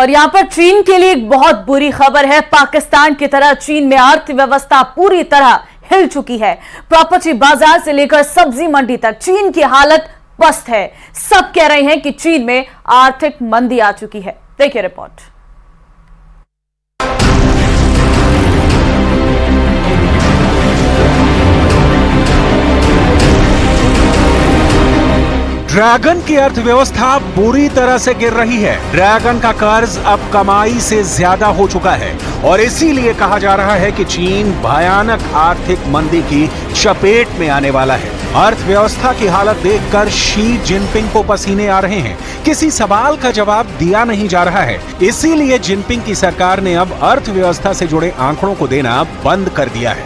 और यहां पर चीन के लिए एक बहुत बुरी खबर है। पाकिस्तान की तरह चीन में अर्थव्यवस्था पूरी तरह हिल चुकी है। प्रॉपर्टी बाजार से लेकर सब्जी मंडी तक चीन की हालत पस्त है। सब कह रहे हैं कि चीन में आर्थिक मंदी आ चुकी है। देखिए रिपोर्ट। ड्रैगन की अर्थव्यवस्था बुरी तरह से गिर रही है। ड्रैगन का कर्ज अब कमाई से ज्यादा हो चुका है और इसीलिए कहा जा रहा है कि चीन भयानक आर्थिक मंदी की चपेट में आने वाला है। अर्थव्यवस्था की हालत देखकर शी जिनपिंग को पसीने आ रहे हैं। किसी सवाल का जवाब दिया नहीं जा रहा है। इसीलिए जिनपिंग की सरकार ने अब अर्थव्यवस्था से जुड़े आंकड़ों को देना बंद कर दिया है।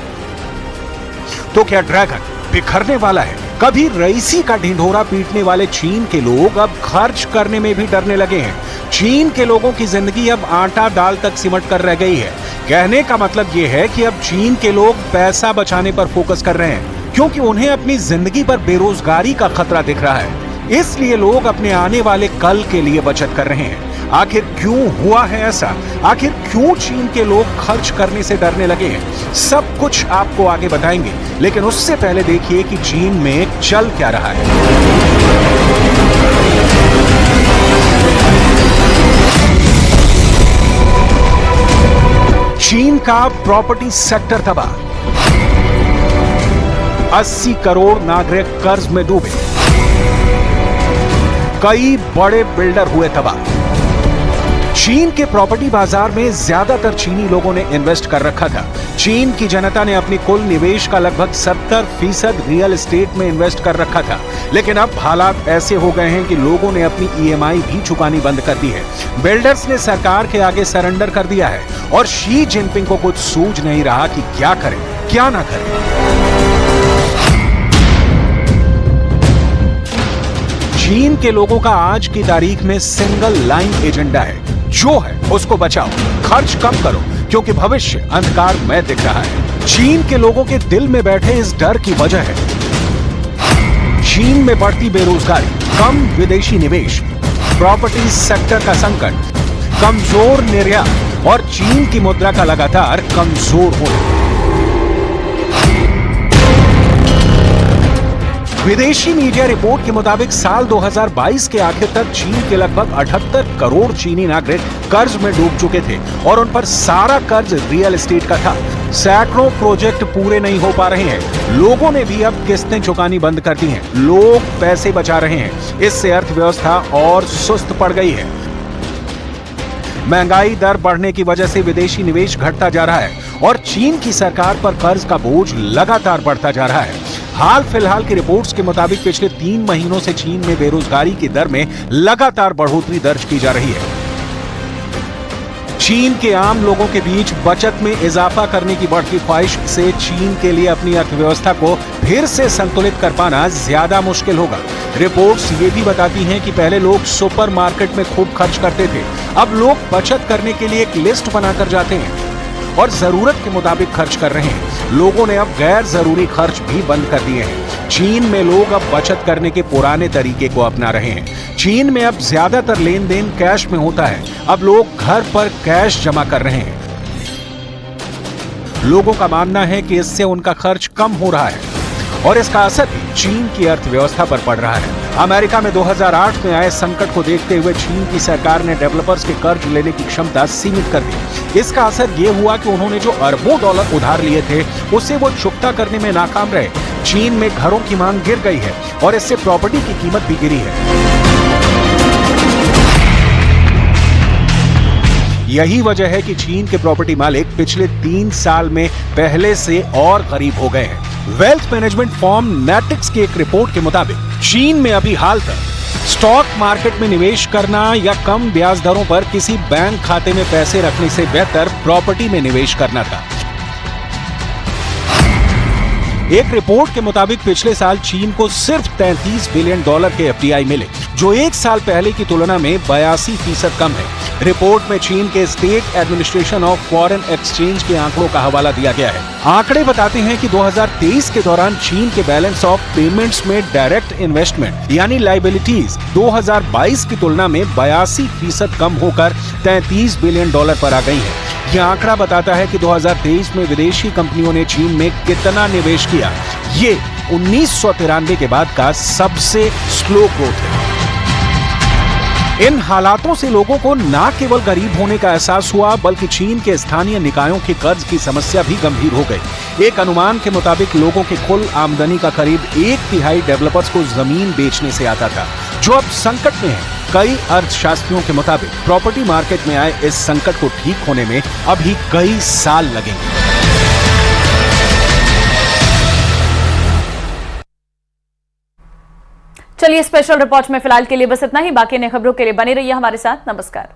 तो क्या ड्रैगन बिखरने वाला है? कभी रईसी का ढिंढोरा पीटने वाले चीन के लोग अब खर्च करने में भी डरने लगे हैं। चीन के लोगों की जिंदगी अब आटा दाल तक सिमट कर रह गई है। कहने का मतलब यह है कि अब चीन के लोग पैसा बचाने पर फोकस कर रहे हैं, क्योंकि उन्हें अपनी जिंदगी पर बेरोजगारी का खतरा दिख रहा है। इसलिए लोग अपने आने वाले कल के लिए बचत कर रहे हैं। आखिर क्यों हुआ है ऐसा? आखिर क्यों चीन के लोग खर्च करने से डरने लगे हैं? सब कुछ आपको आगे बताएंगे, लेकिन उससे पहले देखिए कि चीन में चल क्या रहा है। चीन का प्रॉपर्टी सेक्टर तबाह। 80 करोड़ नागरिक कर्ज में डूबे। कई बड़े बिल्डर हुए तबाह। चीन के प्रॉपर्टी बाजार में ज्यादातर चीनी लोगों ने इन्वेस्ट कर रखा था। चीन की जनता ने अपनी कुल निवेश का लगभग 70% रियल एस्टेट में इन्वेस्ट कर रखा था। लेकिन अब हालात ऐसे हो गए हैं कि लोगों ने अपनी ईएमआई भी चुकानी बंद कर दी है। बिल्डर्स ने सरकार के आगे सरेंडर कर दिया है और शी जिनपिंग को कुछ सूझ नहीं रहा कि क्या करें, क्या ना करें। चीन के लोगों का आज की तारीख में सिंगल लाइन एजेंडा है, जो है उसको बचाओ, खर्च कम करो, क्योंकि भविष्य अंधकार में दिख रहा है। चीन के लोगों के दिल में बैठे इस डर की वजह है चीन में बढ़ती बेरोजगारी, कम विदेशी निवेश, प्रॉपर्टी सेक्टर का संकट, कमजोर निर्यात और चीन की मुद्रा का लगातार कमजोर होना। विदेशी मीडिया रिपोर्ट के मुताबिक साल 2022 के आखिर तक चीन के लगभग 78 करोड़ चीनी नागरिक कर्ज में डूब चुके थे और उन पर सारा कर्ज रियल एस्टेट का था। सैकड़ों प्रोजेक्ट पूरे नहीं हो पा रहे हैं। लोगों ने भी अब किस्तें चुकानी बंद कर दी हैं। लोग पैसे बचा रहे हैं। इससे अर्थव्यवस्था और सुस्त पड़ गई है। महंगाई दर बढ़ने की वजह से विदेशी निवेश घटता जा रहा है और चीन की सरकार पर कर्ज का बोझ लगातार बढ़ता जा रहा है। हाल फिलहाल की रिपोर्ट्स के मुताबिक पिछले 3 महीनों से चीन में बेरोजगारी की दर में लगातार बढ़ोतरी दर्ज की जा रही है। चीन के आम लोगों के बीच बचत में इजाफा करने की बढ़ती ख्वाहिश से चीन के लिए अपनी अर्थव्यवस्था को फिर से संतुलित कर पाना ज्यादा मुश्किल होगा। रिपोर्ट्स ये भी बताती हैं कि पहले लोग सुपरमार्केट में खूब खर्च करते थे। अब लोग बचत करने के लिए एक लिस्ट बनाकर जाते हैं और जरूरत के मुताबिक खर्च कर रहे हैं। लोगों ने अब गैर जरूरी खर्च भी बंद कर दिए हैं। चीन में लोग अब बचत करने के पुराने तरीके को अपना रहे हैं। चीन में अब ज्यादातर लेन देन कैश में होता है। अब लोग घर पर कैश जमा कर रहे हैं। लोगों का मानना है कि इससे उनका खर्च कम हो रहा है और इसका असर भी चीन की अर्थव्यवस्था पर पड़ रहा है। अमेरिका में 2008 में आए संकट को देखते हुए चीन की सरकार ने डेवलपर्स के कर्ज लेने की क्षमता सीमित कर दी। इसका असर यह हुआ कि उन्होंने जो अरबों डॉलर उधार लिए थे उसे वो चुकता करने में नाकाम रहे। चीन में घरों की मांग गिर गई है और इससे प्रॉपर्टी की कीमत भी गिरी है। यही वजह है कि चीन के प्रॉपर्टी मालिक पिछले 3 साल में पहले से और गरीब हो गए हैं। वेल्थ मैनेजमेंट फर्म नेटिक्स की एक रिपोर्ट के मुताबिक चीन में अभी हाल तक स्टॉक मार्केट में निवेश करना या कम ब्याज दरों पर किसी बैंक खाते में पैसे रखने से बेहतर प्रॉपर्टी में निवेश करना था। एक रिपोर्ट के मुताबिक पिछले साल चीन को सिर्फ $33 बिलियन के FDI मिले, जो एक साल पहले की तुलना में 82% कम है। रिपोर्ट में चीन के state administration of foreign exchange के आंकड़ों का हवाला दिया गया है। आंकड़े बताते हैं कि 2023 के दौरान चीन के बैलेंस ऑफ पेमेंट्स में डायरेक्ट इन्वेस्टमेंट यानी लायबिलिटीज 2022 की तुलना में 82% कम होकर $33 बिलियन पर आ गई है। यह आंकड़ा बताता है कि 2023 में विदेशी कंपनियों ने चीन में कितना निवेश किया। ये 1993 के बाद का सबसे स्लो ग्रोथ है। इन हालातों से लोगों को न केवल गरीब होने का एहसास हुआ, बल्कि चीन के स्थानीय निकायों के कर्ज की समस्या भी गंभीर हो गई। एक अनुमान के मुताबिक लोगों की कुल आमदनी का करीब 1/3 डेवलपर्स को जमीन बेचने से आता था, जो अब संकट में है। कई अर्थशास्त्रियों के मुताबिक प्रॉपर्टी मार्केट में आए इस संकट को ठीक होने में अभी कई साल लगेंगे। चलिए, स्पेशल रिपोर्ट में फिलहाल के लिए बस इतना ही। बाकी नई खबरों के लिए बने रहिए हमारे साथ। नमस्कार।